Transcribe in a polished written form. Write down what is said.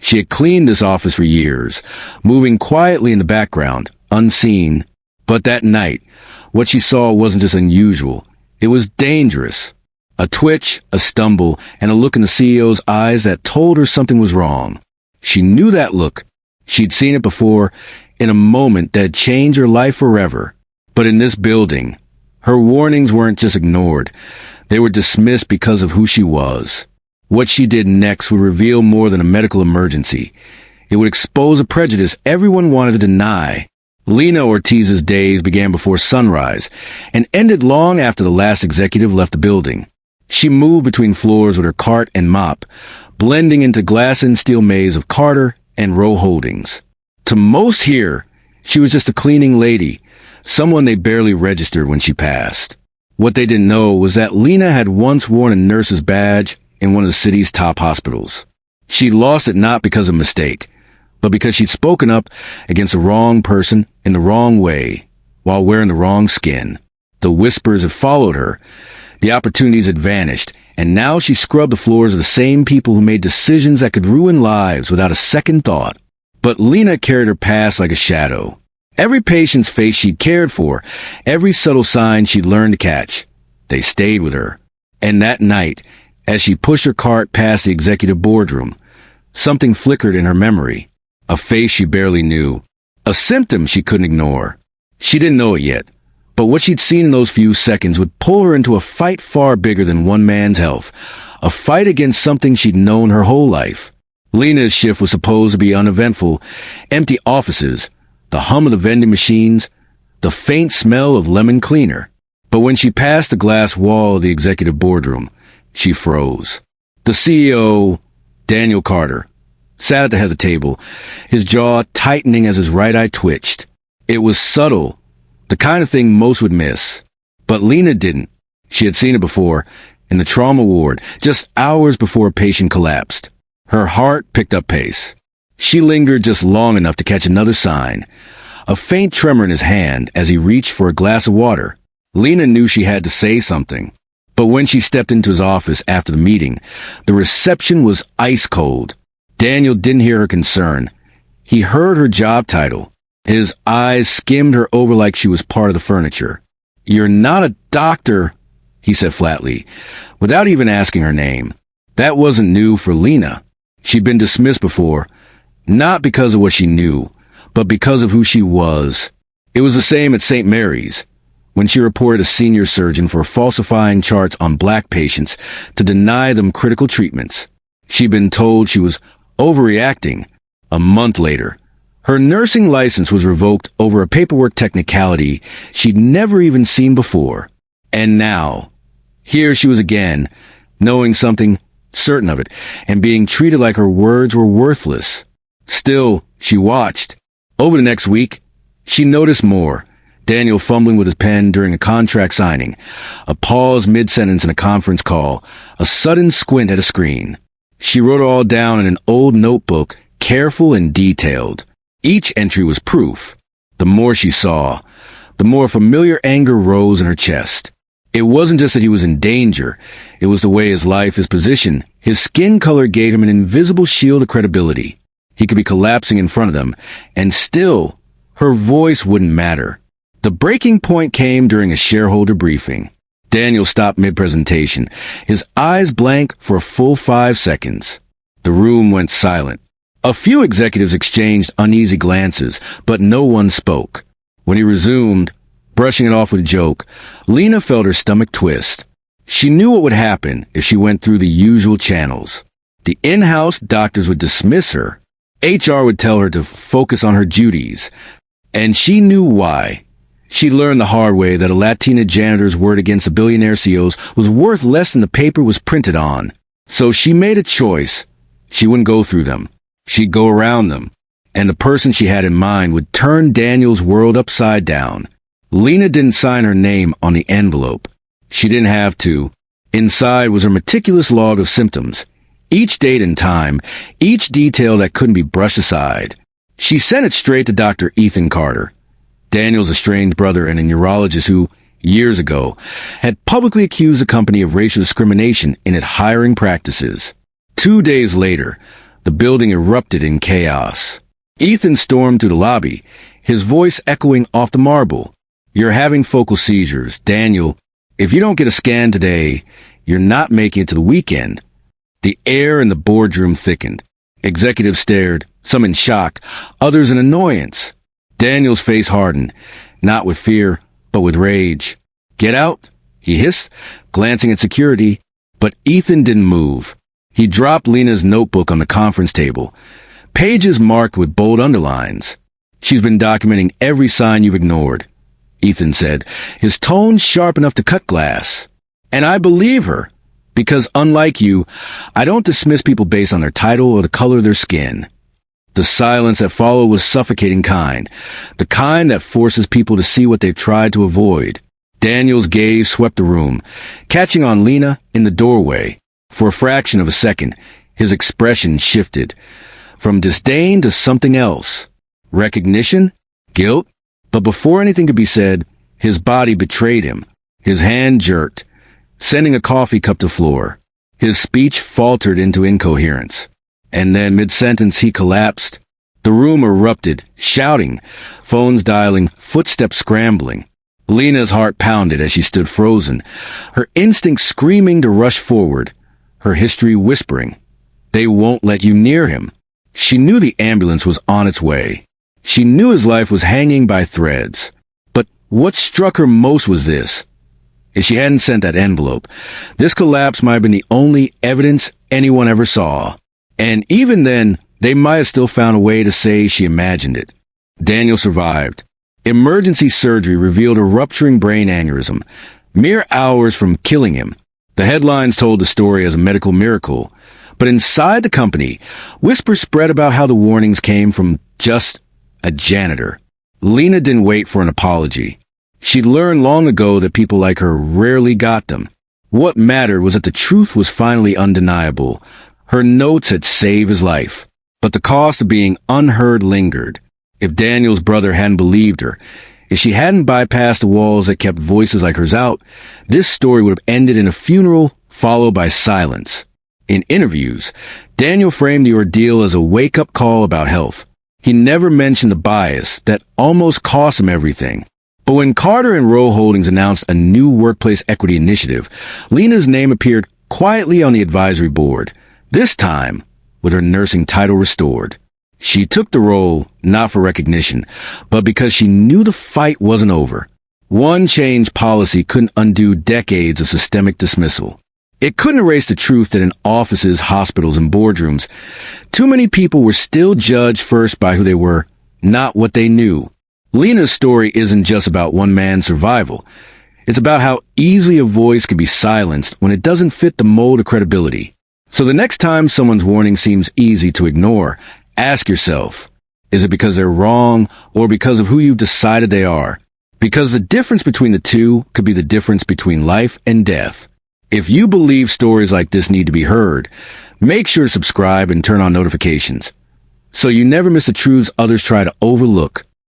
She had cleaned this office for years, moving quietly in the background, unseen. But that night, what she saw wasn't just unusual. It was dangerous. A twitch, a stumble, and a look in the CEO's eyes that told her something was wrong. She knew that look. She'd seen it before, in a moment that changed her life forever. But in this building, her warnings weren't just ignored. They were dismissed because of who she was. What she did next would reveal more than a medical emergency. It would expose a prejudice everyone wanted to deny. Lena Ortiz's days began before sunrise and ended long after the last executive left the building. She moved between floors with her cart and mop, blending into glass and steel maze of Carter and Rowe Holdings. To most here, she was just a cleaning lady, someone they barely registered when she passed. What they didn't know was that Lena had once worn a nurse's badge in one of the city's top hospitals. She lost it not because of a mistake, but because she'd spoken up against the wrong person in the wrong way while wearing the wrong skin. The whispers had followed her. The opportunities had vanished, and now she scrubbed the floors of the same people who made decisions that could ruin lives without a second thought. But Lena carried her past like a shadow. Every patient's face she'd cared for, every subtle sign she'd learned to catch, they stayed with her. And that night, as she pushed her cart past the executive boardroom, something flickered in her memory. A face she barely knew. A symptom she couldn't ignore. She didn't know it yet, but what she'd seen in those few seconds would pull her into a fight far bigger than one man's health. A fight against something she'd known her whole life. Lena's shift was supposed to be uneventful. Empty offices, the hum of the vending machines, the faint smell of lemon cleaner. But when she passed the glass wall of the executive boardroom, she froze. The CEO, Daniel Carter, sat at the head of the table, his jaw tightening as his right eye twitched. It was subtle, the kind of thing most would miss. But Lena didn't. She had seen it before, in the trauma ward, just hours before a patient collapsed. Her heart picked up pace. She lingered just long enough to catch another sign, a faint tremor in his hand as he reached for a glass of water. Lena knew she had to say something. But when she stepped into his office after the meeting, the reception was ice cold. Daniel didn't hear her concern. He heard her job title. His eyes skimmed her over like she was part of the furniture. "You're not a doctor," he said flatly, without even asking her name. That wasn't new for Lena. She'd been dismissed before, not because of what she knew, but because of who she was. It was the same at St. Mary's, when she reported a senior surgeon for falsifying charts on black patients to deny them critical treatments. She'd been told she was overreacting. A month later, her nursing license was revoked over a paperwork technicality she'd never even seen before. And now, here she was again, knowing something, certain of it, and being treated like her words were worthless. Still, she watched. Over the next week, she noticed more. Daniel fumbling with his pen during a contract signing, a pause mid-sentence in a conference call, a sudden squint at a screen. She wrote it all down in an old notebook, careful and detailed. Each entry was proof. The more she saw, the more familiar anger rose in her chest. It wasn't just that he was in danger. It was the way his life, his position, his skin color gave him an invisible shield of credibility. He could be collapsing in front of them, and still, her voice wouldn't matter. The breaking point came during a shareholder briefing. Daniel stopped mid-presentation, his eyes blank for a full 5 seconds. The room went silent. A few executives exchanged uneasy glances, but no one spoke. When he resumed, brushing it off with a joke, Lena felt her stomach twist. She knew what would happen if she went through the usual channels. The in-house doctors would dismiss her. HR would tell her to focus on her duties. And she knew why. She learned the hard way that a Latina janitor's word against a billionaire CEO's was worth less than the paper was printed on. So she made a choice. She wouldn't go through them. She'd go around them. And the person she had in mind would turn Daniel's world upside down. Lena didn't sign her name on the envelope. She didn't have to. Inside was her meticulous log of symptoms. Each date and time, each detail that couldn't be brushed aside. She sent it straight to Dr. Ethan Carter, Daniel's estranged brother and a neurologist who, years ago, had publicly accused the company of racial discrimination in its hiring practices. 2 days later, The building erupted in chaos. Ethan stormed through the lobby, his voice echoing off the marble. "You're having focal seizures, Daniel. If you don't get a scan today, you're not making it to the weekend." The air in the boardroom thickened. Executives stared, some in shock, others in annoyance. Daniel's face hardened, not with fear, but with rage. "Get out," he hissed, glancing at security, but Ethan didn't move. He dropped Lena's notebook on the conference table, pages marked with bold underlines. "She's been documenting every sign you've ignored," Ethan said, his tone sharp enough to cut glass. "And I believe her, because unlike you, I don't dismiss people based on their title or the color of their skin." The silence that followed was suffocating kind, the kind that forces people to see what they've tried to avoid. Daniel's gaze swept the room, catching on Lena in the doorway. For a fraction of a second, his expression shifted, from disdain to something else. Recognition? Guilt? But before anything could be said, his body betrayed him. His hand jerked, sending a coffee cup to the floor. His speech faltered into incoherence. And then, mid-sentence, he collapsed. The room erupted, shouting, phones dialing, footsteps scrambling. Lena's heart pounded as she stood frozen, her instinct screaming to rush forward, her history whispering, "They won't let you near him." She knew the ambulance was on its way. She knew his life was hanging by threads. But what struck her most was this. If she hadn't sent that envelope, this collapse might have been the only evidence anyone ever saw. And even then, they might have still found a way to say she imagined it. Daniel survived. Emergency surgery revealed a rupturing brain aneurysm, mere hours from killing him. The headlines told the story as a medical miracle, but inside the company, whispers spread about how the warnings came from just a janitor. Lena didn't wait for an apology. She'd learned long ago that people like her rarely got them. What mattered was that the truth was finally undeniable. Her notes had saved his life, but the cost of being unheard lingered. If Daniel's brother hadn't believed her, if she hadn't bypassed the walls that kept voices like hers out, this story would have ended in a funeral followed by silence. In interviews, Daniel framed the ordeal as a wake-up call about health. He never mentioned the bias that almost cost him everything. But when Carter and Rowe Holdings announced a new workplace equity initiative, Lena's name appeared quietly on the advisory board, this time with her nursing title restored. She took the role not for recognition, but because she knew the fight wasn't over. One change policy couldn't undo decades of systemic dismissal. It couldn't erase the truth that in offices, hospitals, and boardrooms, too many people were still judged first by who they were, not what they knew. Lena's story isn't just about one man's survival. It's about how easily a voice can be silenced when it doesn't fit the mold of credibility. So the next time someone's warning seems easy to ignore, ask yourself, is it because they're wrong or because of who you've decided they are? Because the difference between the two could be the difference between life and death. If you believe stories like this need to be heard, make sure to subscribe and turn on notifications so you never miss the truths others try to overlook.